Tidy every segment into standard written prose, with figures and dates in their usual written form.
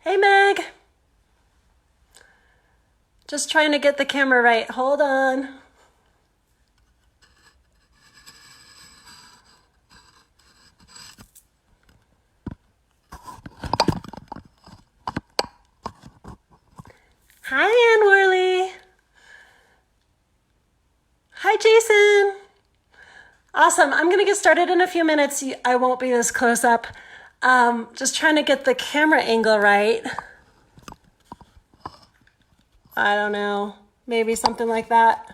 Hey Meg, just trying to get the camera right. Hold on. Hi Ann Worley. Hi Jason. Awesome. I'm going to get started in a few minutes. I won't be this close up. Just trying to get the camera angle right. I don't know. Maybe something like that.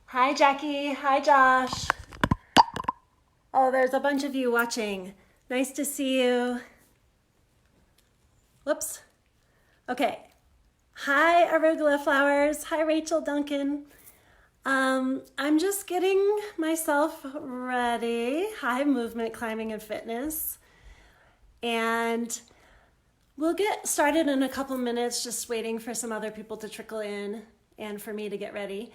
Hi Jackie. Hi Josh. Oh, there's a bunch of you watching. Nice to see you. Whoops. Okay. Hi arugula flowers. Hi Rachel Duncan. I'm just getting myself ready. Hi, movement, climbing, and fitness. And we'll get started in a couple minutes, just waiting for some other people to trickle in and for me to get ready.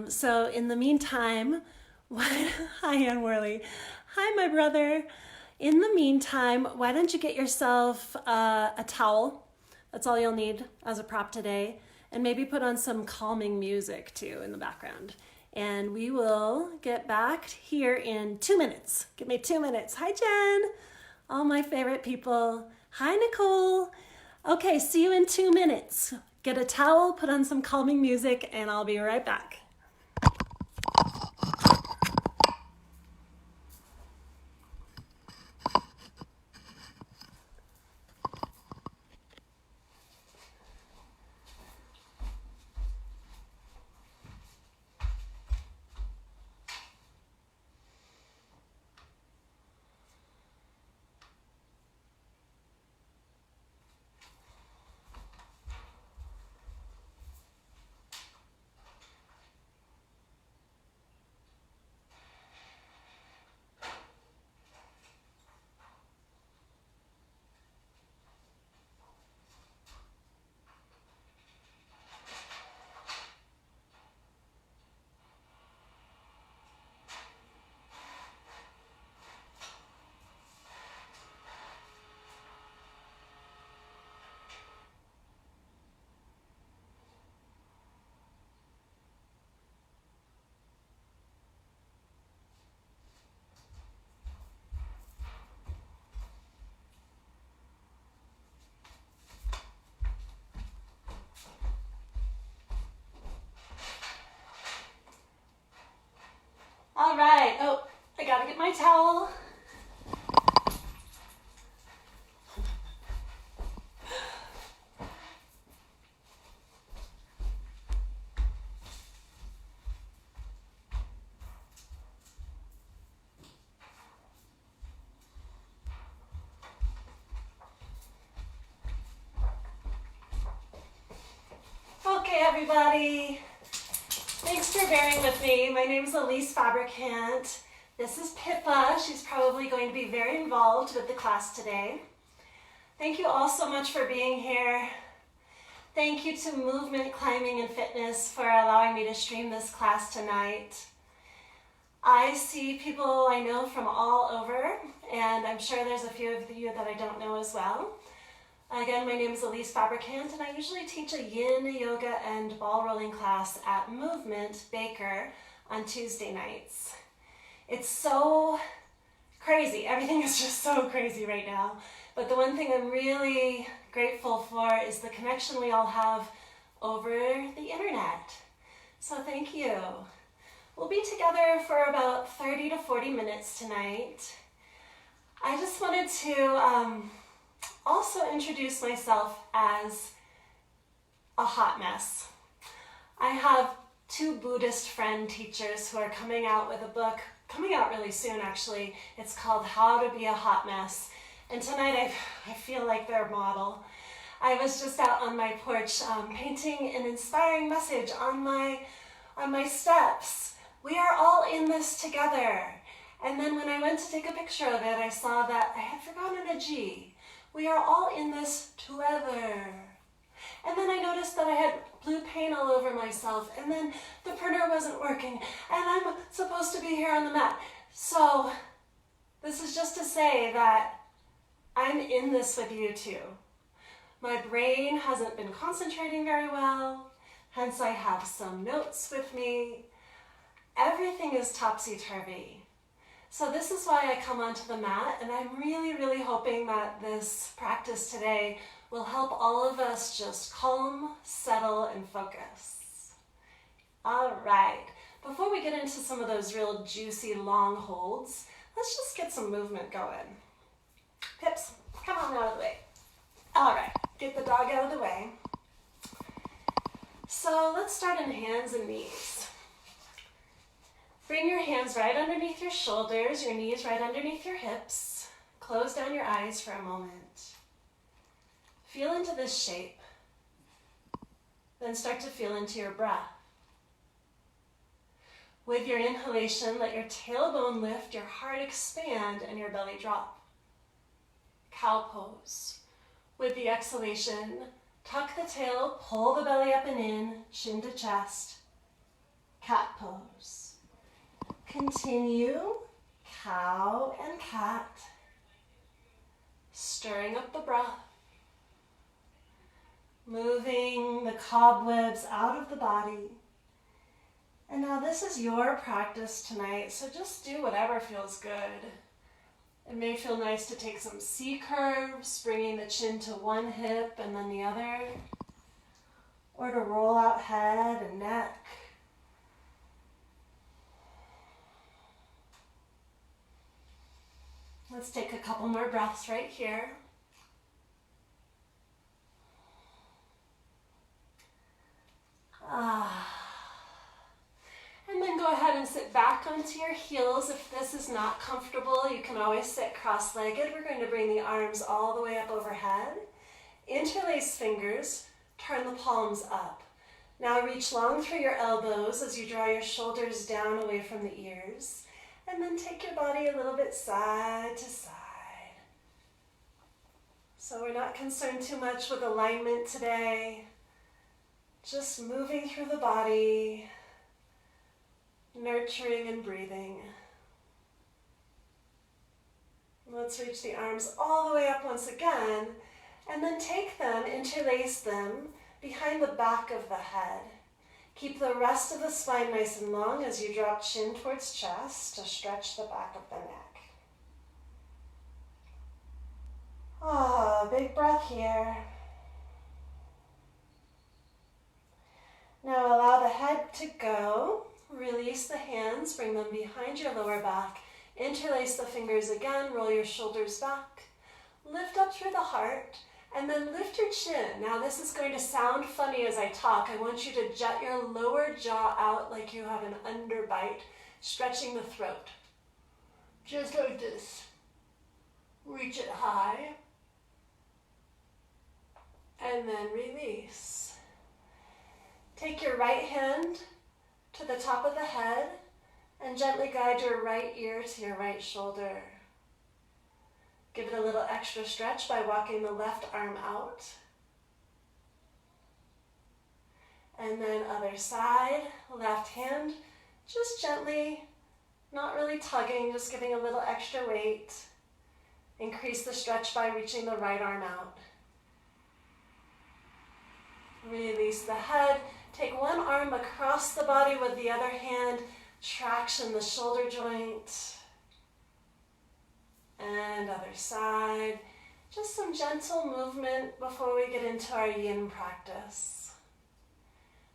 So in the meantime, Hi, Ann Worley. Hi, my brother. In the meantime, why don't you get yourself a towel? That's all you'll need as a prop today. And maybe put on some calming music too in the background. And we will get back here in 2 minutes. Give me 2 minutes. Hi, Jen. All my favorite people. Hi, Nicole. Okay, see you in 2 minutes. Get a towel, put on some calming music, and I'll be right back. All right. Oh, I gotta get my towel. Okay, everybody. Thanks for bearing with me. My name is Elise Fabricant. This is Pippa. She's probably going to be very involved with the class today. Thank you all so much for being here. Thank you to Movement, Climbing, and Fitness for allowing me to stream this class tonight. I see people I know from all over, and I'm sure there's a few of you that I don't know as well. Again, my name is Elise Fabricant, and I usually teach a yin, yoga, and ball rolling class at Movement Baker on Tuesday nights. It's so crazy. Everything is just so crazy right now. But the one thing I'm really grateful for is the connection we all have over the internet. So thank you. We'll be together for about 30 to 40 minutes tonight. I just wanted to also introduce myself as a hot mess. I have 2 Buddhist friend teachers who are coming out with a book, coming out really soon actually. It's called How to Be a Hot Mess. And tonight I feel like their model. I was just out on my porch painting an inspiring message on my steps. We are all in this together. And then when I went to take a picture of it, I saw that I had forgotten a G. We are all in this together. And then I noticed that I had blue paint all over myself, and then the printer wasn't working, and I'm supposed to be here on the mat. So this is just to say that I'm in this with you too. My brain hasn't been concentrating very well, hence I have some notes with me. Everything is topsy-turvy. So this is why I come onto the mat, and I'm really, really hoping that this practice today will help all of us just calm, settle, and focus. All right, before we get into some of those real juicy long holds, let's just get some movement going. Pips, come on out of the way. All right, get the dog out of the way. So let's start in hands and knees. Bring your hands right underneath your shoulders, your knees right underneath your hips. Close down your eyes for a moment. Feel into this shape. Then start to feel into your breath. With your inhalation, let your tailbone lift, your heart expand, and your belly drop. Cow pose. With the exhalation, tuck the tail, pull the belly up and in, chin to chest. Cat pose. Continue cow and cat, stirring up the breath, moving the cobwebs out of the body. And now this is your practice tonight, so just do whatever feels good. It may feel nice to take some C curves, bringing the chin to one hip and then the other, or to roll out head and neck. Let's take a couple more breaths right here. And then go ahead and sit back onto your heels. If this is not comfortable, you can always sit cross-legged. We're going to bring the arms all the way up overhead. Interlace fingers, turn the palms up. Now reach long through your elbows as you draw your shoulders down away from the ears. And then take your body a little bit side to side. So we're not concerned too much with alignment today. Just moving through the body, nurturing and breathing. Let's reach the arms all the way up once again, and then take them, interlace them behind the back of the head. Keep the rest of the spine nice and long as you drop chin towards chest to stretch the back of the neck. Big breath here. Now allow the head to go. Release the hands, bring them behind your lower back. Interlace the fingers again, roll your shoulders back. Lift up through the heart. And then lift your chin. Now this is going to sound funny as I talk. I want you to jet your lower jaw out like you have an underbite, stretching the throat. Just like this. Reach it high. And then release. Take your right hand to the top of the head and gently guide your right ear to your right shoulder. Give it a little extra stretch by walking the left arm out. And then other side, left hand, just gently, not really tugging, just giving a little extra weight. Increase the stretch by reaching the right arm out. Release the head. Take one arm across the body with the other hand. Traction the shoulder joint. And other side. Just some gentle movement before we get into our yin practice.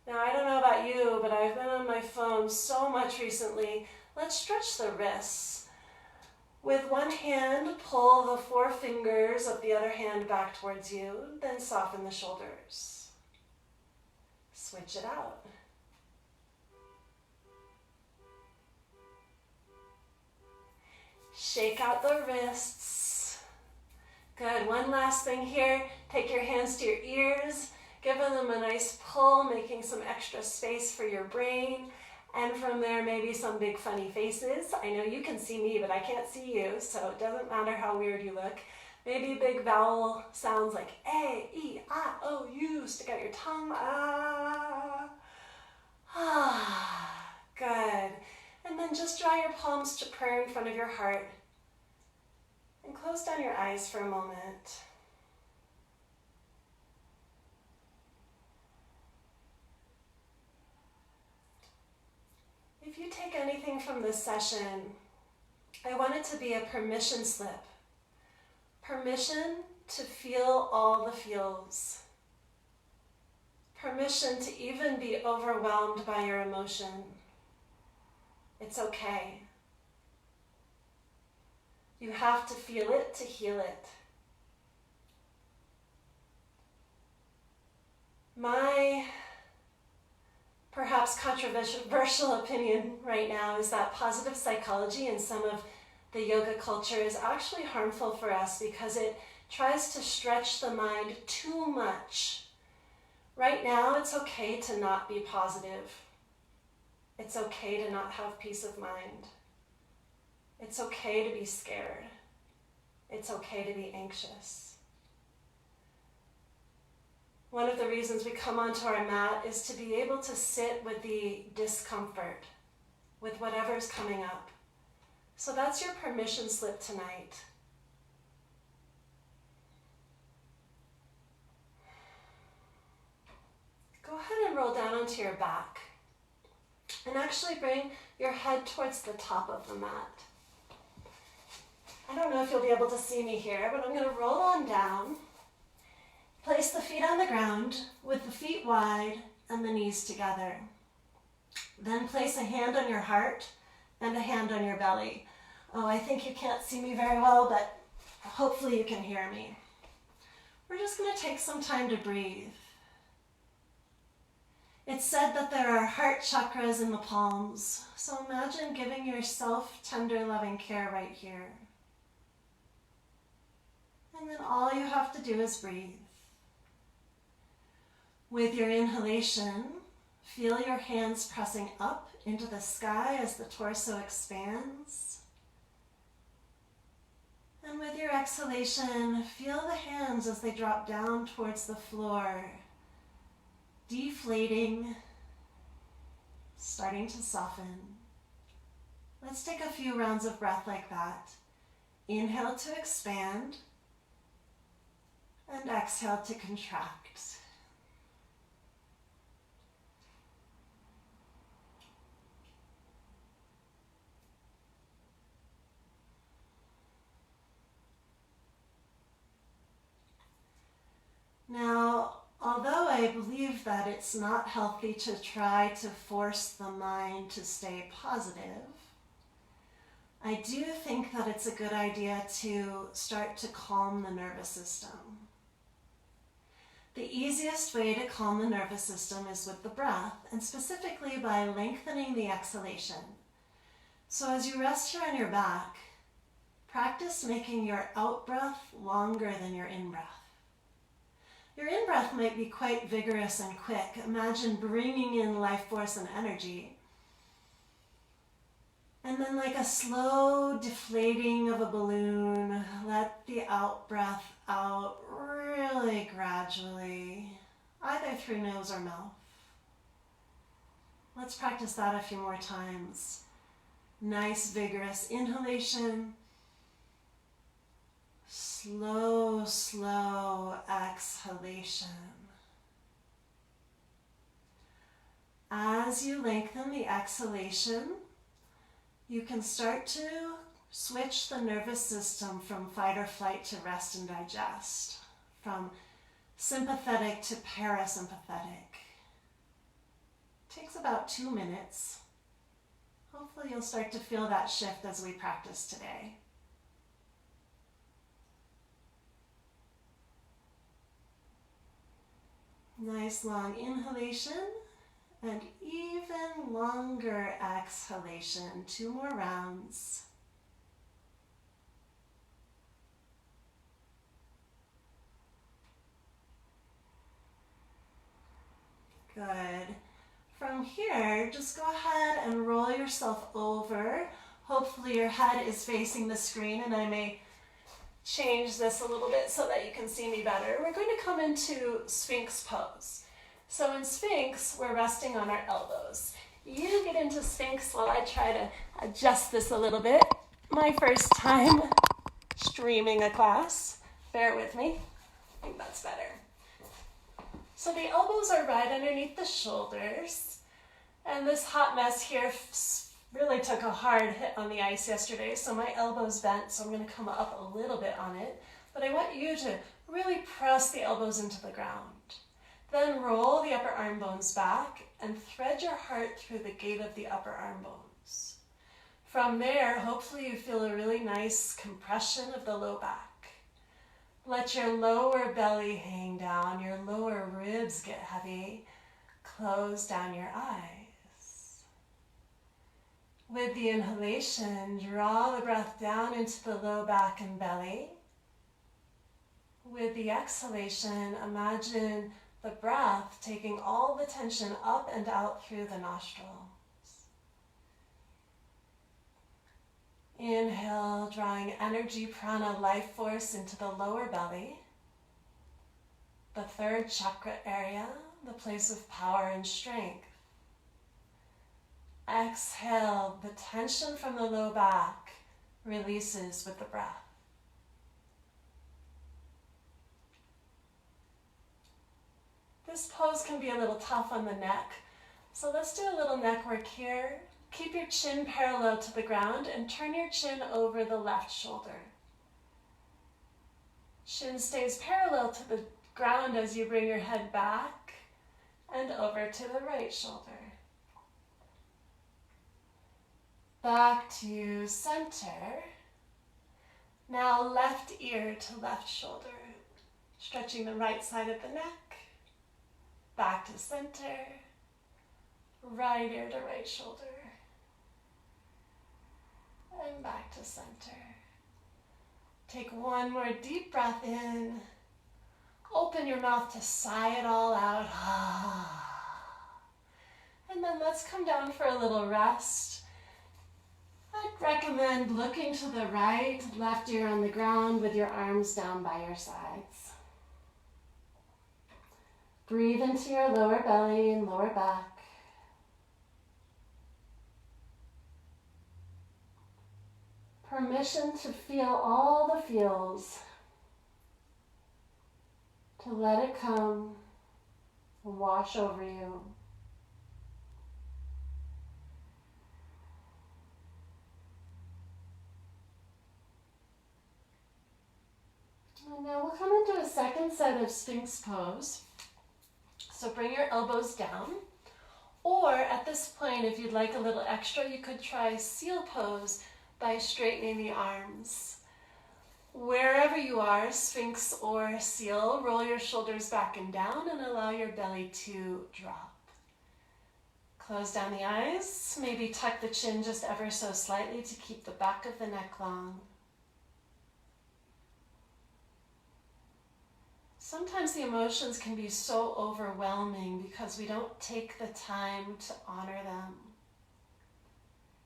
Now, I don't know about you, but I've been on my phone so much recently. Let's stretch the wrists. With one hand, pull the forefingers of the other hand back towards you, then soften the shoulders. Switch it out. Shake out the wrists. Good. One last thing here. Take your hands to your ears, giving them a nice pull, making some extra space for your brain. And from there, maybe some big funny faces. I know you can see me, but I can't see you, so it doesn't matter how weird you look. Maybe big vowel sounds like A, E, I, O, U. Stick out your tongue. Good. And then just draw your palms to prayer in front of your heart. And close down your eyes for a moment. If you take anything from this session, I want it to be a permission slip. Permission to feel all the feels. Permission to even be overwhelmed by your emotion. It's okay. You have to feel it to heal it. My perhaps controversial opinion right now is that positive psychology and some of the yoga culture is actually harmful for us because it tries to stretch the mind too much. Right now, it's okay to not be positive. It's okay to not have peace of mind. It's okay to be scared. It's okay to be anxious. One of the reasons we come onto our mat is to be able to sit with the discomfort. with whatever's coming up. So that's your permission slip tonight. Go ahead and roll down onto your back and actually bring your head towards the top of the mat. I don't know if you'll be able to see me here, but I'm going to roll on down. Place the feet on the ground with the feet wide and the knees together. Then place a hand on your heart and a hand on your belly. Oh, I think you can't see me very well, but hopefully you can hear me. We're just going to take some time to breathe. It's said that there are heart chakras in the palms, so imagine giving yourself tender, loving care right here. And then all you have to do is breathe. With your inhalation, feel your hands pressing up into the sky as the torso expands. And with your exhalation, feel the hands as they drop down towards the floor, deflating, starting to soften. Let's take a few rounds of breath like that. Inhale to expand, and exhale to contract. Now, although I believe that it's not healthy to try to force the mind to stay positive, I do think that it's a good idea to start to calm the nervous system. The easiest way to calm the nervous system is with the breath, and specifically by lengthening the exhalation. So as you rest here on your back, practice making your out-breath longer than your in-breath. Your in-breath might be quite vigorous and quick. Imagine bringing in life force and energy. And then like a slow deflating of a balloon, let the out-breath out really gradually, either through nose or mouth. Let's practice that a few more times. Nice, vigorous inhalation. Slow, slow exhalation. As you lengthen the exhalation, you can start to switch the nervous system from fight or flight to rest and digest, from sympathetic to parasympathetic. It takes about 2 minutes. Hopefully you'll start to feel that shift as we practice today. Nice long inhalation and even longer exhalation. 2 more rounds. Good. From here, just go ahead and roll yourself over. Hopefully your head is facing the screen, and I may change this a little bit so that you can see me better. We're going to come into Sphinx pose. So in Sphinx, we're resting on our elbows. You get into Sphinx while I try to adjust this a little bit. My first time streaming a class. Bear with me. I think that's better. So the elbows are right underneath the shoulders. And this hot mess here really took a hard hit on the ice yesterday, so my elbow's bent, so I'm going to come up a little bit on it. But I want you to really press the elbows into the ground. Then roll the upper arm bones back and thread your heart through the gate of the upper arm bones. From there, hopefully you feel a really nice compression of the low back. Let your lower belly hang down, your lower ribs get heavy. Close down your eyes. With the inhalation, draw the breath down into the low back and belly. With the exhalation, imagine the breath taking all the tension up and out through the nostrils. Inhale, drawing energy, prana, life force into the lower belly, the third chakra area, the place of power and strength. exhale, the tension from the low back releases with the breath. This pose can be a little tough on the neck, so let's do a little neck work here. Keep your chin parallel to the ground and turn your chin over the left shoulder. Shin stays parallel to the ground as you bring your head back and over to the right shoulder. Back to center. Now left ear to left shoulder. Stretching the right side of the neck. Back to center. Right ear to right shoulder. And back to center. Take one more deep breath in. Open your mouth to sigh it all out. And then let's come down for a little rest. I'd recommend looking to the right, left ear on the ground with your arms down by your sides. Breathe into your lower belly and lower back. Permission to feel all the feels, to let it come and wash over you. And now we'll come into a second set of Sphinx pose. So bring your elbows down, or at this point, if you'd like a little extra, you could try seal pose by straightening the arms. Wherever you are, Sphinx or seal, roll your shoulders back and down and allow your belly to drop. Close down the eyes, maybe tuck the chin just ever so slightly to keep the back of the neck long. Sometimes the emotions can be so overwhelming because we don't take the time to honor them.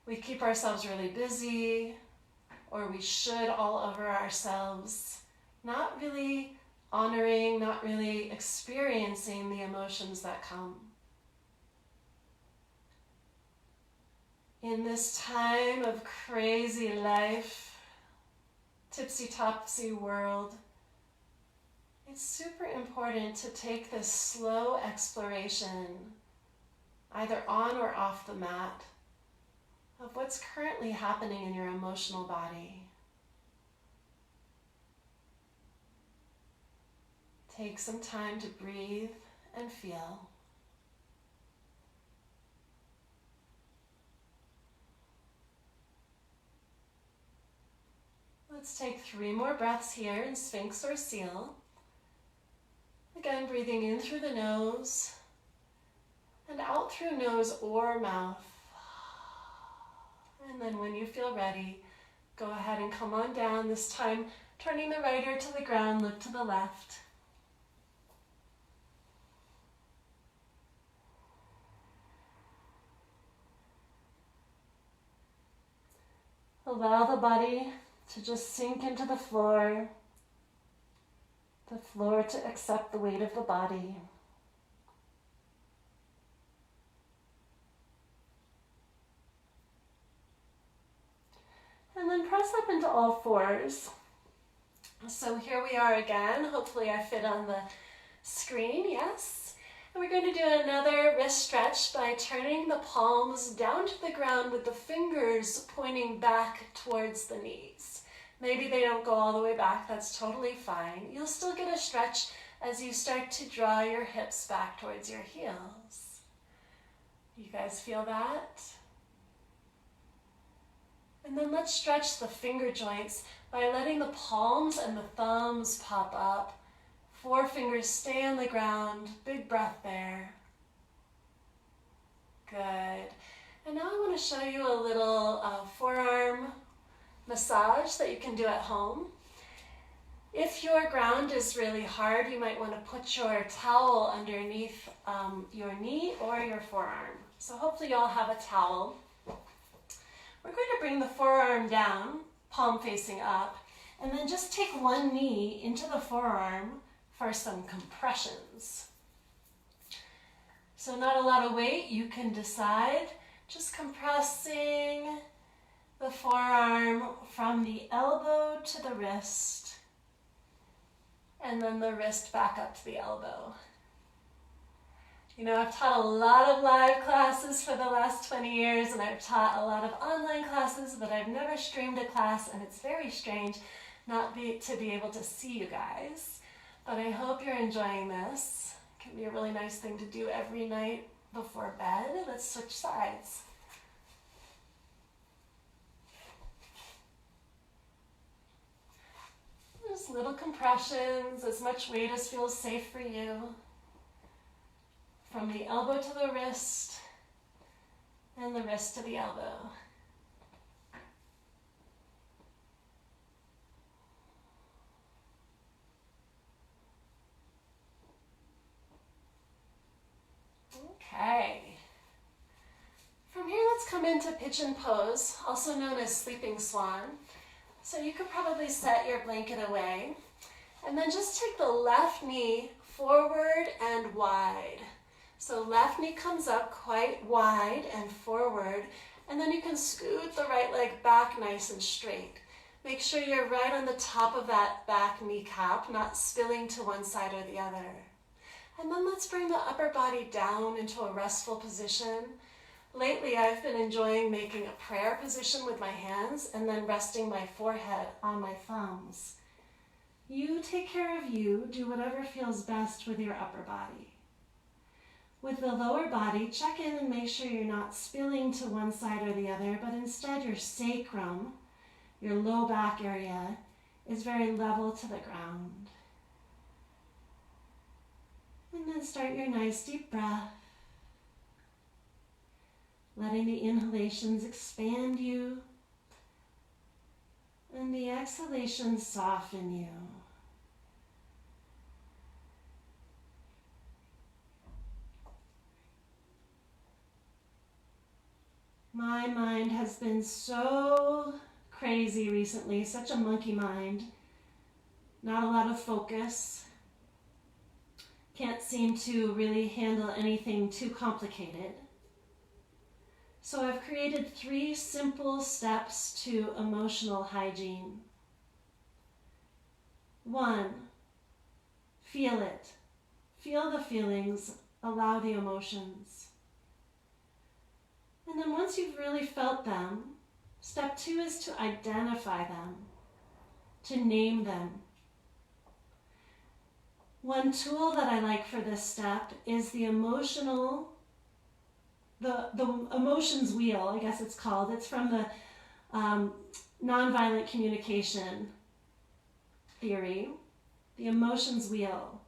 We keep ourselves really busy, or we should all over ourselves, not really honoring, not really experiencing the emotions that come. In this time of crazy life, tipsy-topsy world, it's super important to take this slow exploration, either on or off the mat, of what's currently happening in your emotional body. Take some time to breathe and feel. Let's take 3 more breaths here in Sphinx or Seal. Again, breathing in through the nose and out through nose or mouth. And then when you feel ready, go ahead and come on down, this time turning the right ear to the ground, look to the left. Allow the body to just sink into the floor to accept the weight of the body. And then press up into all fours. So here we are again. Hopefully I fit on the screen, yes. And we're going to do another wrist stretch by turning the palms down to the ground with the fingers pointing back towards the knees. Maybe they don't go all the way back, that's totally fine. You'll still get a stretch as you start to draw your hips back towards your heels. You guys feel that? And then let's stretch the finger joints by letting the palms and the thumbs pop up. 4 fingers stay on the ground. Big breath there. Good. And now I want to show you a little forearm massage that you can do at home. If your ground is really hard, you might want to put your towel underneath your knee or your forearm. So hopefully you all have a towel. We're going to bring the forearm down, palm facing up, and then just take one knee into the forearm for some compressions. So not a lot of weight, you can decide. Just compressing the forearm from the elbow to the wrist, and then the wrist back up to the elbow. You know, I've taught a lot of live classes for the last 20 years, and I've taught a lot of online classes, but I've never streamed a class, and it's very strange not to be able to see you guys. But I hope you're enjoying this. It can be a really nice thing to do every night before bed. Let's switch sides. Just little compressions, as much weight as feels safe for you. From the elbow to the wrist, and the wrist to the elbow. Okay. From here, let's come into pigeon pose, also known as sleeping swan. So you could probably set your blanket away, and then just take the left knee forward and wide. So left knee comes up quite wide and forward, and then you can scoot the right leg back nice and straight. Make sure you're right on the top of that back kneecap, not spilling to one side or the other. And then let's bring the upper body down into a restful position. Lately, I've been enjoying making a prayer position with my hands and then resting my forehead on my thumbs. You take care of you. Do whatever feels best with your upper body. With the lower body, check in and make sure you're not spilling to one side or the other, but instead your sacrum, your low back area, is very level to the ground. And then start your nice deep breath, letting the inhalations expand you and the exhalations soften you. My mind has been so crazy recently, such a monkey mind. Not a lot of focus. Can't seem to really handle anything too complicated. So I've created 3 simple steps to emotional hygiene. 1, feel it. Feel the feelings, allow the emotions. And then once you've really felt them, step 2 is to identify them, to name them. One tool that I like for this step is the emotions wheel, I guess it's called. It's from the nonviolent communication theory, the emotions wheel.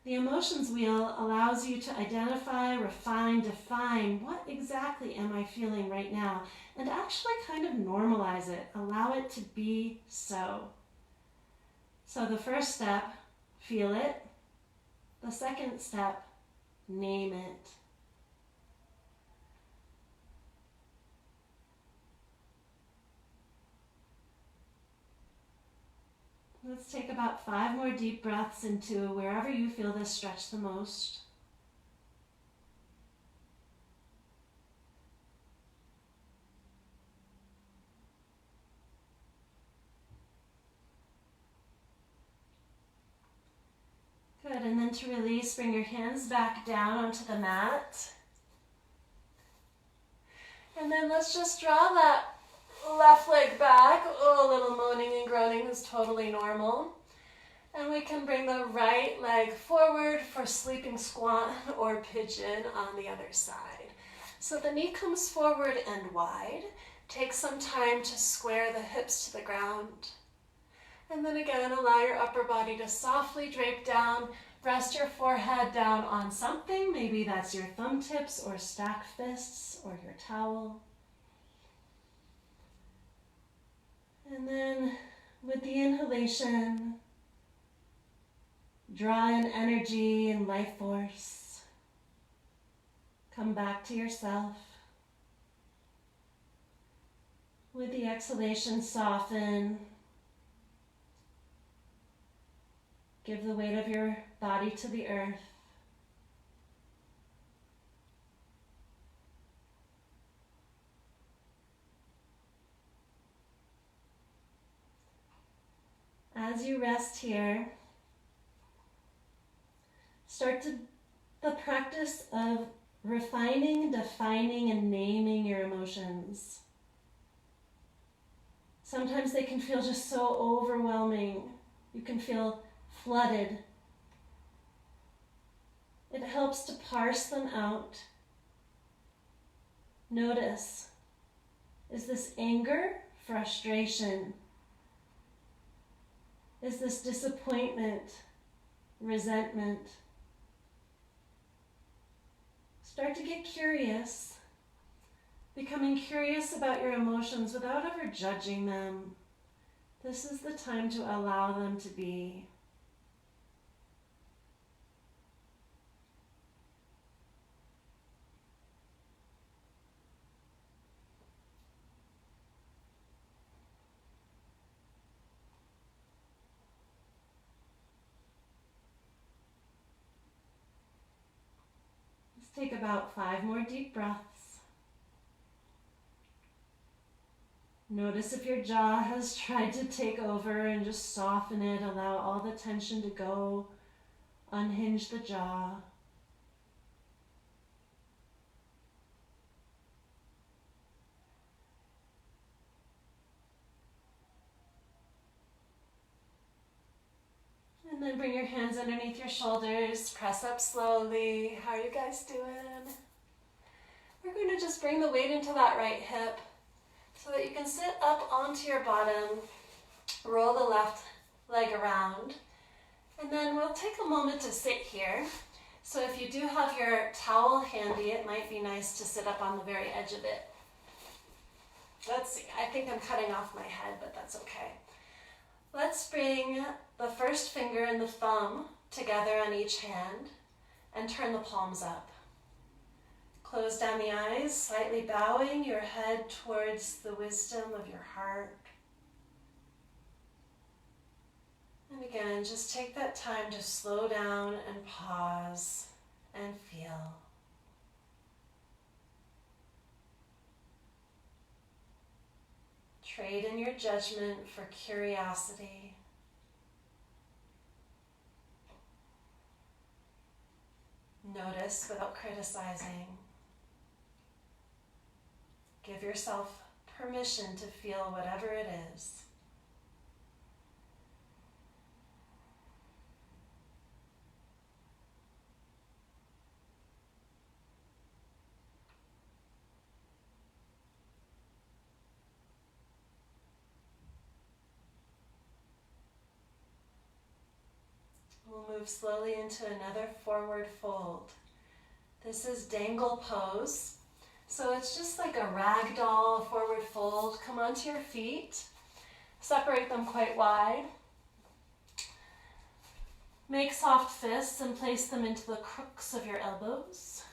The emotions wheel allows you to identify, refine, define what exactly am I feeling right now, and actually kind of normalize it, allow it to be so. So the first step, feel it. The second step, name it. Let's take about 5 more deep breaths into wherever you feel this stretch the most. Good, and then to release, bring your hands back down onto the mat. And then let's just draw that left leg back. Oh, a little moaning and groaning is totally normal. And we can bring the right leg forward for sleeping swan or pigeon on the other side. So the knee comes forward and wide. Take some time to square the hips to the ground. And then again, allow your upper body to softly drape down. Rest your forehead down on something. Maybe that's your thumb tips or stacked fists or your towel. And then with the inhalation, draw in energy and life force. Come back to yourself. With the exhalation, soften. Give the weight of your body to the earth. as you rest here, start the practice of refining, defining, and naming your emotions. Sometimes they can feel just so overwhelming. You can feel flooded. It helps to parse them out. Notice, is this anger, frustration? Is this disappointment, resentment? Start to get curious, becoming curious about your emotions without ever judging them. This is the time to allow them to be. Take about 5 more deep breaths. Notice if your jaw has tried to take over and just soften it. Allow all the tension to go. Unhinge the jaw. And then bring your hands underneath your shoulders. Press up slowly. How are you guys doing? We're going to just bring the weight into that right hip so that you can sit up onto your bottom. Roll the left leg around. And then we'll take a moment to sit here. So if you do have your towel handy, it might be nice to sit up on the very edge of it. Let's see. I think I'm cutting off my head, but that's okay. Let's bring the first finger and the thumb together on each hand and turn the palms up. Close down the eyes, slightly bowing your head towards the wisdom of your heart. And again, just take that time to slow down and pause and feel. Trade in your judgment for curiosity. Notice without criticizing. Give yourself permission to feel whatever it is. We'll move slowly into another forward fold. This is dangle pose. So it's just like a ragdoll forward fold. Come onto your feet. Separate them quite wide. Make soft fists and place them into the crooks of your elbows.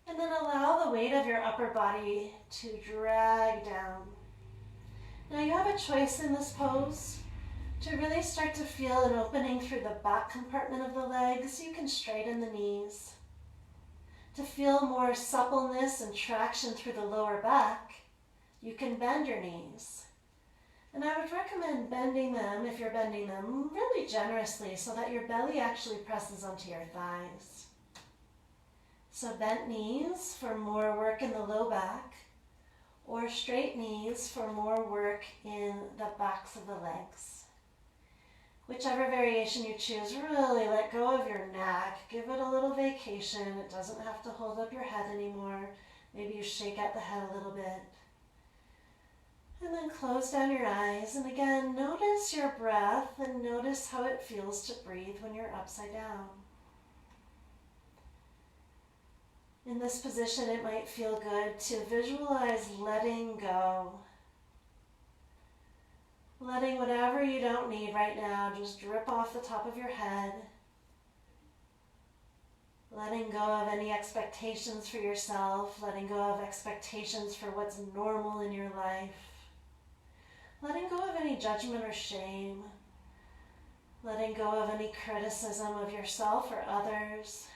And then allow the weight of your upper body to drag down. Now you have a choice in this pose. To really start to feel an opening through the back compartment of the legs, you can straighten the knees. To feel more suppleness and traction through the lower back, you can bend your knees. And I would recommend bending them, if you're bending them, really generously so that your belly actually presses onto your thighs. So bent knees for more work in the low back, or straight knees for more work in the backs of the legs. Whichever variation you choose, really let go of your neck. Give it a little vacation. It doesn't have to hold up your head anymore. Maybe you shake out the head a little bit. And then close down your eyes. And again, notice your breath and notice how it feels to breathe when you're upside down. In this position, it might feel good to visualize letting go. Letting whatever you don't need right now just drip off the top of your head. Letting go of any expectations for yourself. Letting go of expectations for what's normal in your life. Letting go of any judgment or shame. Letting go of any criticism of yourself or others.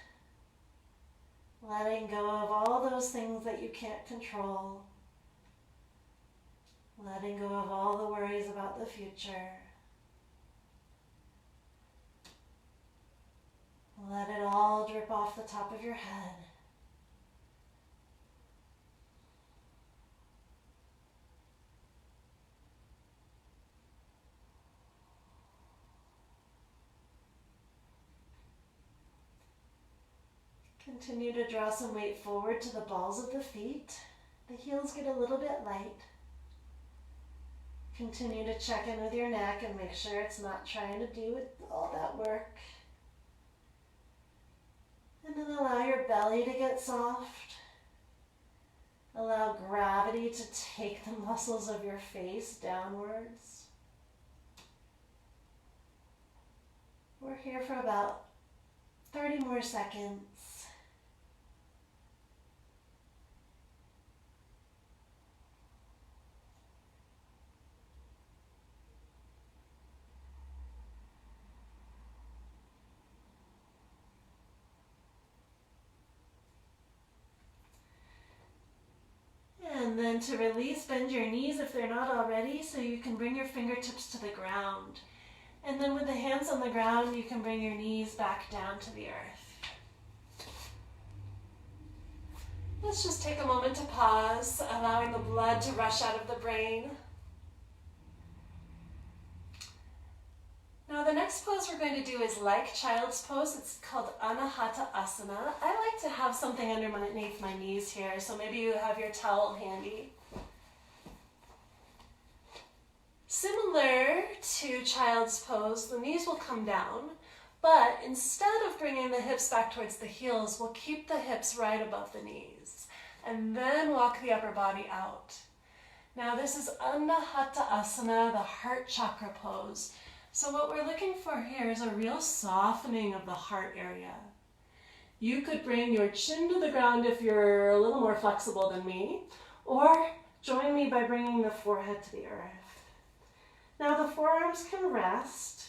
Letting go of all those things that you can't control. Letting go of all the worries about the future. Let it all drip off the top of your head. Continue to draw some weight forward to the balls of the feet. The heels get a little bit light. Continue to check in with your neck and make sure it's not trying to do all that work. And then allow your belly to get soft. Allow gravity to take the muscles of your face downwards. We're here for about 30 more seconds. And then to release, bend your knees if they're not already, so you can bring your fingertips to the ground. And then with the hands on the ground, you can bring your knees back down to the earth. Let's just take a moment to pause, allowing the blood to rush out of the brain. Now the next pose we're going to do is like child's pose. It's called Anahata Asana. I like to have something underneath my knees here, so maybe you have your towel handy. Similar to child's pose, the knees will come down, but instead of bringing the hips back towards the heels, we'll keep the hips right above the knees, and then walk the upper body out. Now this is Anahata Asana, the heart chakra pose. So what we're looking for here is a real softening of the heart area. You could bring your chin to the ground if you're a little more flexible than me, or join me by bringing the forehead to the earth. Now the forearms can rest,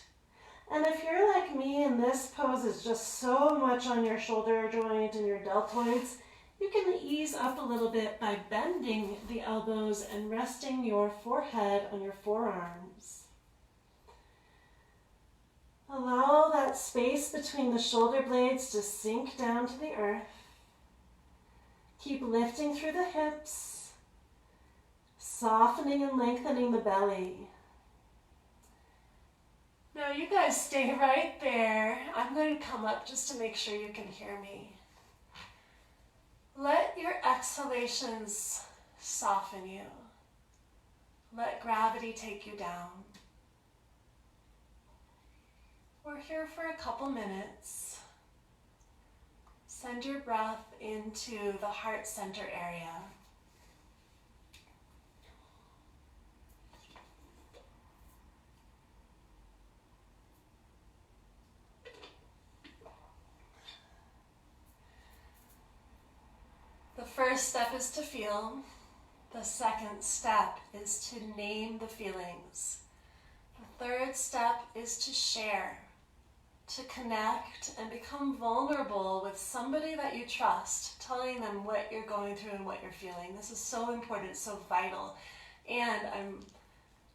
and if you're like me and this pose is just so much on your shoulder joint and your deltoids, you can ease up a little bit by bending the elbows and resting your forehead on your forearms. Allow that space between the shoulder blades to sink down to the earth. Keep lifting through the hips, softening and lengthening the belly. Now you guys stay right there. I'm going to come up just to make sure you can hear me. Let your exhalations soften you. Let gravity take you down. We're here for a couple minutes. Send your breath into the heart center area. The first step is to feel. The second step is to name the feelings. The third step is to share, to connect and become vulnerable with somebody that you trust, telling them what you're going through and what you're feeling. This is so important, so vital. And I'm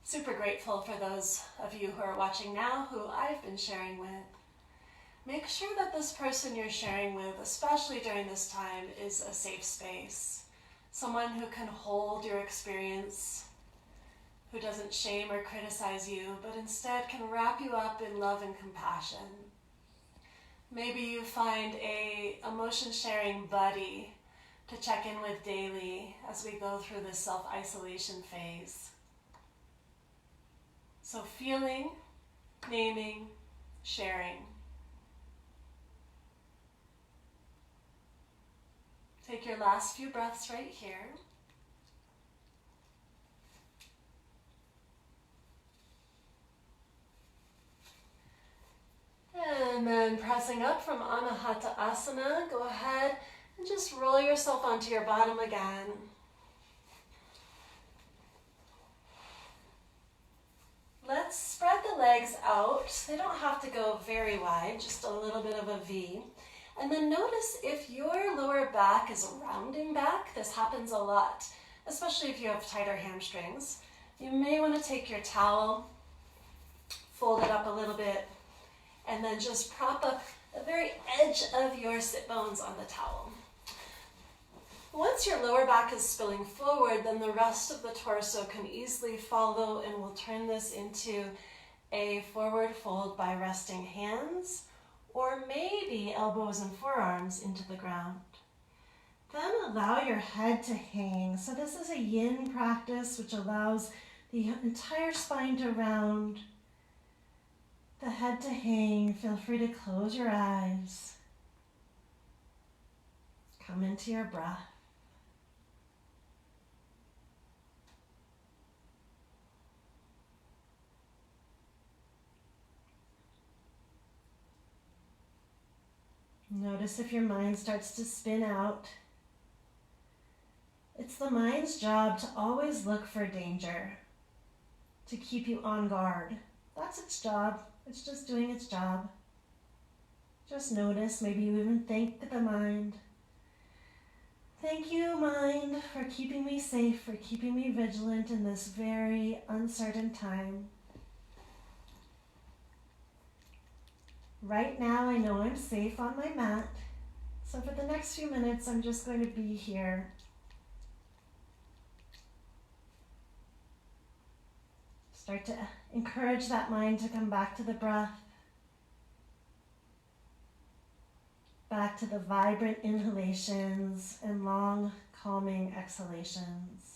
super grateful for those of you who are watching now who I've been sharing with. Make sure that this person you're sharing with, especially during this time, is a safe space. Someone who can hold your experience, who doesn't shame or criticize you, but instead can wrap you up in love and compassion. Maybe you find a emotion sharing buddy to check in with daily as we go through this self-isolation phase. So feeling, naming, sharing. Take your last few breaths right here. And then pressing up from Anahata Asana, go ahead and just roll yourself onto your bottom again. Let's spread the legs out. They don't have to go very wide, just a little bit of a V. And then notice if your lower back is rounding back. This happens a lot, especially if you have tighter hamstrings. You may want to take your towel, fold it up a little bit, and then just prop up the very edge of your sit bones on the towel. Once your lower back is spilling forward, then the rest of the torso can easily follow, and we'll turn this into a forward fold by resting hands or maybe elbows and forearms into the ground. Then allow your head to hang. So this is a yin practice, which allows the entire spine to round, the head to hang. Feel free to close your eyes. Come into your breath. Notice if your mind starts to spin out. It's the mind's job to always look for danger, to keep you on guard. That's its job. It's just doing its job. Just notice, maybe you even thank the mind. Thank you, mind, for keeping me safe, for keeping me vigilant in this very uncertain time. Right now, I know I'm safe on my mat, so for the next few minutes, I'm just going to be here. Start to encourage that mind to come back to the breath, back to the vibrant inhalations and long, calming exhalations.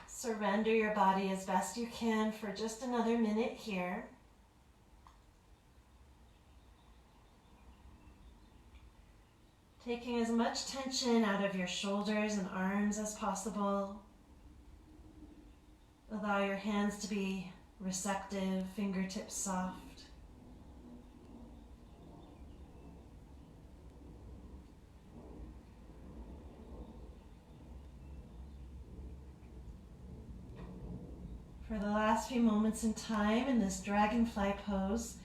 Surrender your body as best you can for just another minute here. Taking as much tension out of your shoulders and arms as possible. Allow your hands to be receptive, fingertips soft. For the last few moments in time in this dragonfly pose,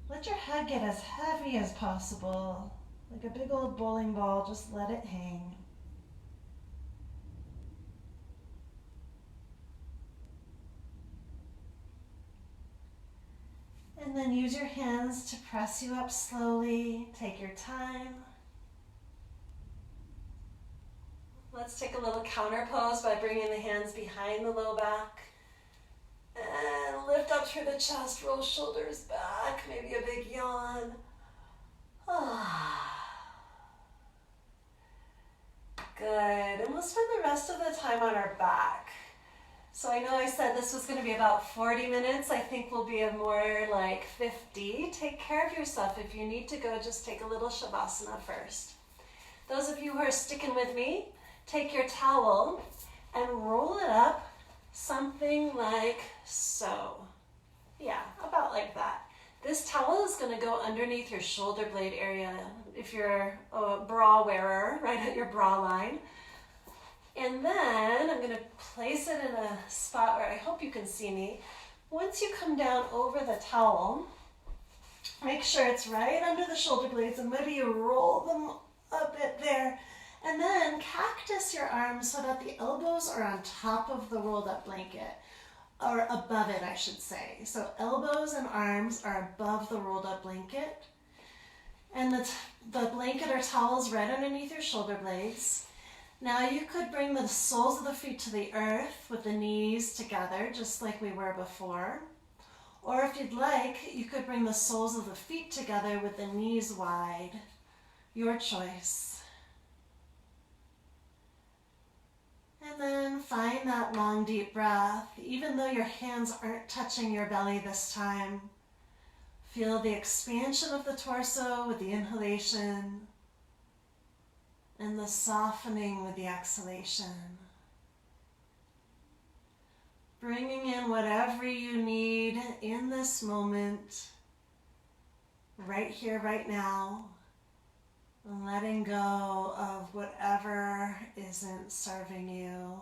let your head get as heavy as possible. Like a big old bowling ball, just let it hang. And then use your hands to press you up slowly. Take your time. Let's take a little counter pose by bringing the hands behind the low back. And lift up through the chest, roll shoulders back, maybe a big yawn. Good, and we'll spend the rest of the time on our back. So I know I said this was going to be about 40 minutes. I think we'll be more like 50. Take care of yourself. If you need to go, just take a little Shavasana first. Those of you who are sticking with me, take your towel and roll it up something like so. Yeah, about like that. This towel is going to go underneath your shoulder blade area if you're a bra wearer, right at your bra line. And then I'm going to place it in a spot where I hope you can see me. Once you come down over the towel, make sure it's right under the shoulder blades, and maybe you roll them a bit there. And then cactus your arms so that the elbows are on top of the rolled up blanket, or above it, I should say. So elbows and arms are above the rolled up blanket. And the blanket or towel is right underneath your shoulder blades. Now you could bring the soles of the feet to the earth with the knees together, just like we were before. Or if you'd like, you could bring the soles of the feet together with the knees wide. Your choice. And then find that long, deep breath. Even though your hands aren't touching your belly this time, feel the expansion of the torso with the inhalation and the softening with the exhalation. Bringing in whatever you need in this moment, right here, right now. And letting go of whatever isn't serving you.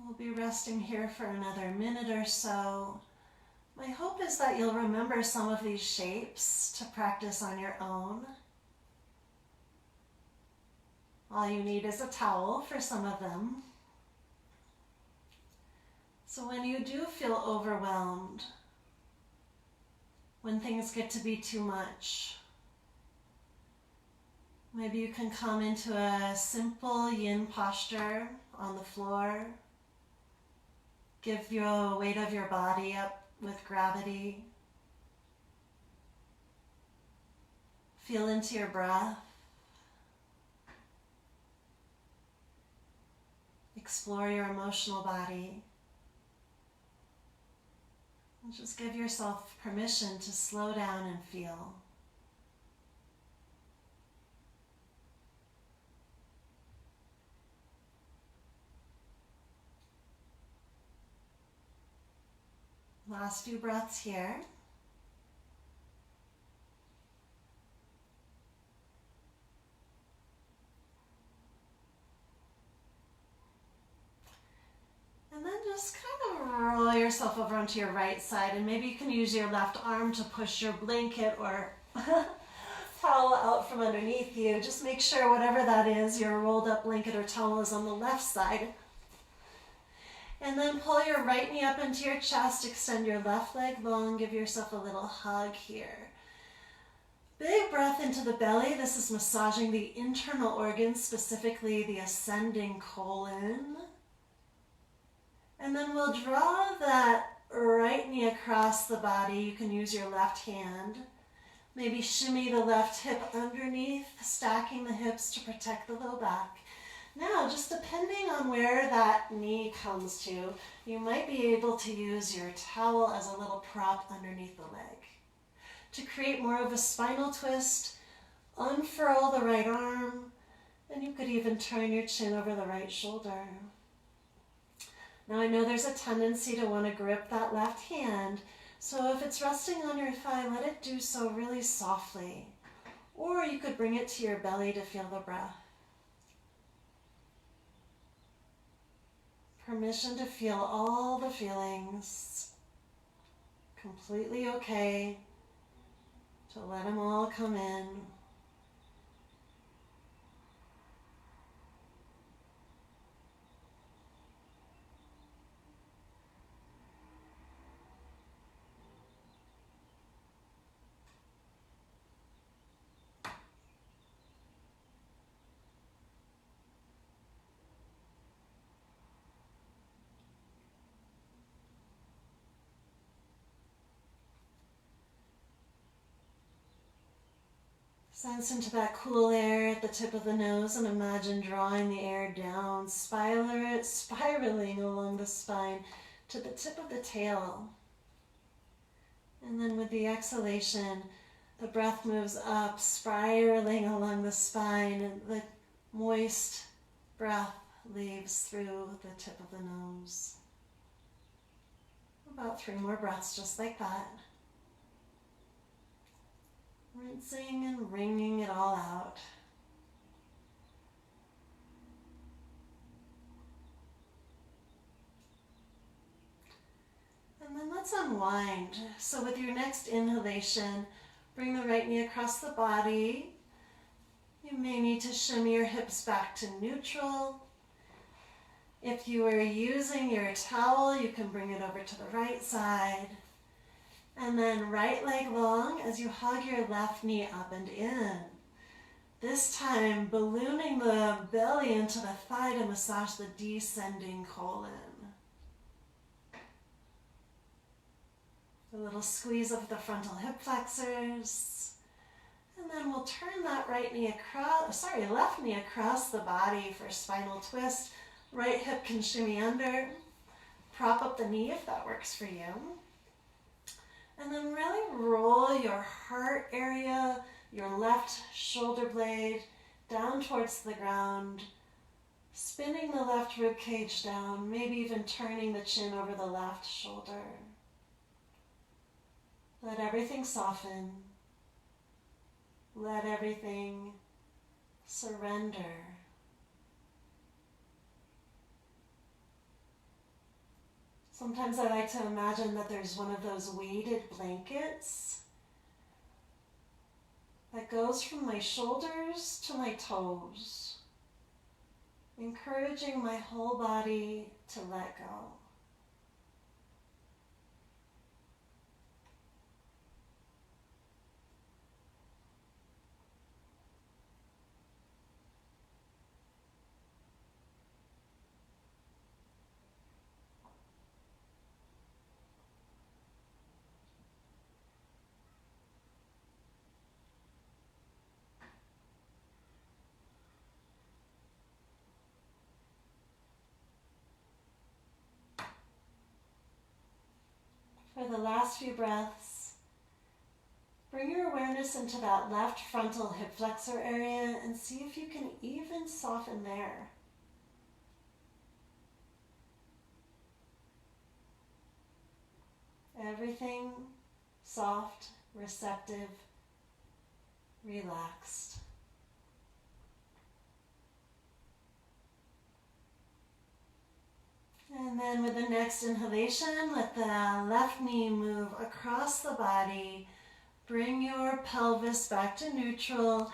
We'll be resting here for another minute or so. My hope is that you'll remember some of these shapes to practice on your own. All you need is a towel for some of them. So when you do feel overwhelmed, when things get to be too much, maybe you can come into a simple yin posture on the floor. Give your weight of your body up with gravity. Feel into your breath. Explore your emotional body. And just give yourself permission to slow down and feel. Last few breaths here. And then just kind of roll yourself over onto your right side, and maybe you can use your left arm to push your blanket or towel out from underneath you. Just make sure whatever that is, your rolled up blanket or towel is on the left side. And then pull your right knee up into your chest, extend your left leg long, give yourself a little hug here. Big breath into the belly. This is massaging the internal organs, specifically the ascending colon. And then we'll draw that right knee across the body. You can use your left hand. Maybe shimmy the left hip underneath, stacking the hips to protect the low back. Now, just depending on where that knee comes to, you might be able to use your towel as a little prop underneath the leg. To create more of a spinal twist, unfurl the right arm, and you could even turn your chin over the right shoulder. Now, I know there's a tendency to want to grip that left hand, so if it's resting on your thigh, let it do so really softly. Or you could bring it to your belly to feel the breath. Permission to feel all the feelings. Completely okay to let them all come in. Sense into that cool air at the tip of the nose and imagine drawing the air down, spiraling along the spine to the tip of the tail. And then with the exhalation, the breath moves up, spiraling along the spine, and the moist breath leaves through the tip of the nose. About 3 more breaths just like that. Rinsing and wringing it all out. And then let's unwind. So with your next inhalation, bring the right knee across the body. You may need to shimmy your hips back to neutral. If you are using your towel, you can bring it over to the right side. And then right leg long as you hug your left knee up and in. This time ballooning the belly into the thigh to massage the descending colon. A little squeeze of the frontal hip flexors. And then we'll turn that left knee across the body for spinal twist. Right hip can shimmy under. Prop up the knee if that works for you. And then really roll your heart area, your left shoulder blade down towards the ground, spinning the left rib cage down, maybe even turning the chin over the left shoulder. Let everything soften. Let everything surrender. Sometimes I like to imagine that there's one of those weighted blankets that goes from my shoulders to my toes, encouraging my whole body to let go. For the last few breaths, bring your awareness into that left frontal hip flexor area and see if you can even soften there. Everything soft, receptive, relaxed. And then with the next inhalation, let the left knee move across the body. Bring your pelvis back to neutral.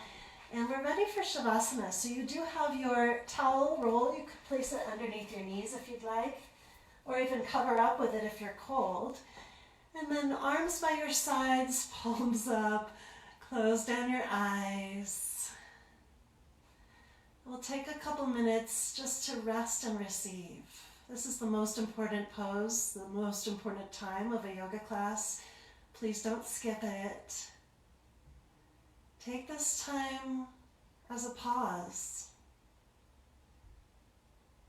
And we're ready for Shavasana. So you do have your towel roll. You could place it underneath your knees if you'd like, or even cover up with it if you're cold. And then arms by your sides, palms up, close down your eyes. We'll take a couple minutes just to rest and receive. This is the most important pose, the most important time of a yoga class. Please don't skip it. Take this time as a pause.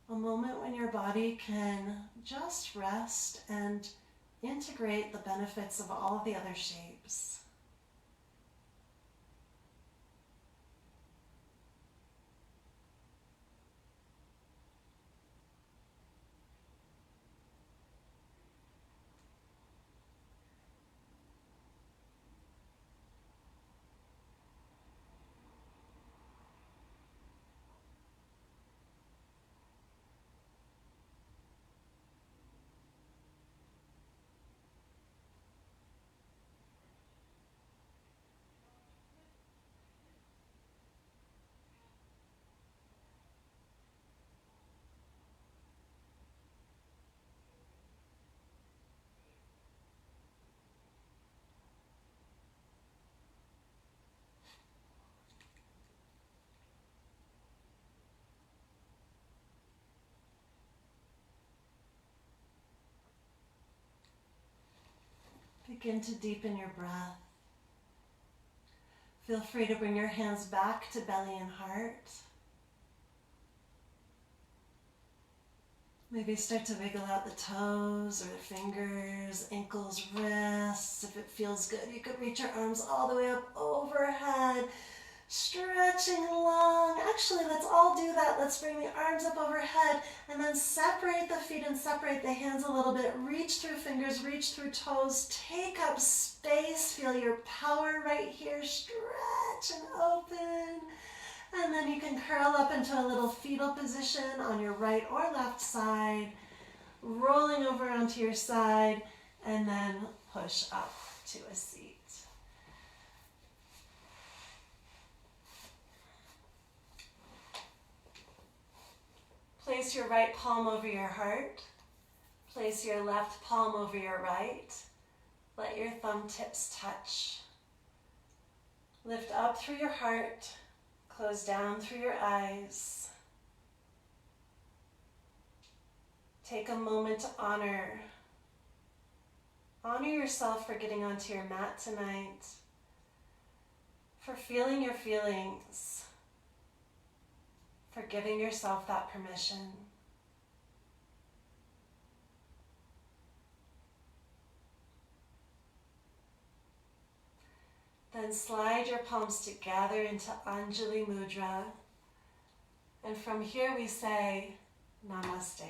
A moment when your body can just rest and integrate the benefits of all of the other shapes. Begin to deepen your breath. Feel free to bring your hands back to belly and heart. Maybe start to wiggle out the toes or the fingers, ankles, wrists. If it feels good, you could reach your arms all the way up overhead, stretching long. Actually, let's all do that. Let's bring the arms up overhead and then separate the feet and separate the hands a little bit. Reach through fingers, reach through toes. Take up space. Feel your power right here. Stretch and open. And then you can curl up into a little fetal position on your right or left side, rolling over onto your side, and then push up to a seat. Place your right palm over your heart. Place your left palm over your right. Let your thumb tips touch. Lift up through your heart. Close down through your eyes. Take a moment to honor yourself for getting onto your mat tonight, for feeling your feelings, for giving yourself that permission. Then slide your palms together into Anjali Mudra. And from here we say, Namaste.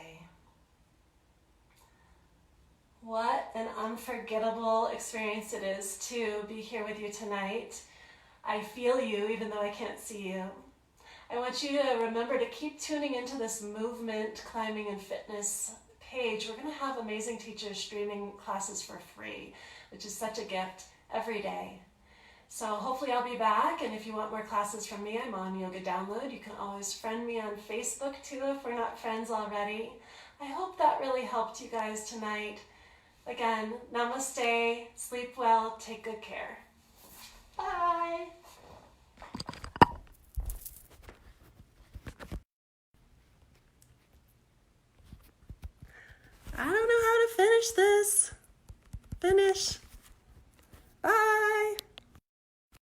What an unforgettable experience it is to be here with you tonight. I feel you even though I can't see you. I want you to remember to keep tuning into this movement, climbing, and fitness page. We're going to have amazing teachers streaming classes for free, which is such a gift every day. So hopefully I'll be back, and if you want more classes from me, I'm on Yoga Download. You can always friend me on Facebook too if we're not friends already. I hope that really helped you guys tonight. Again, namaste, sleep well, take good care. Bye. I don't know how to finish this. Finish.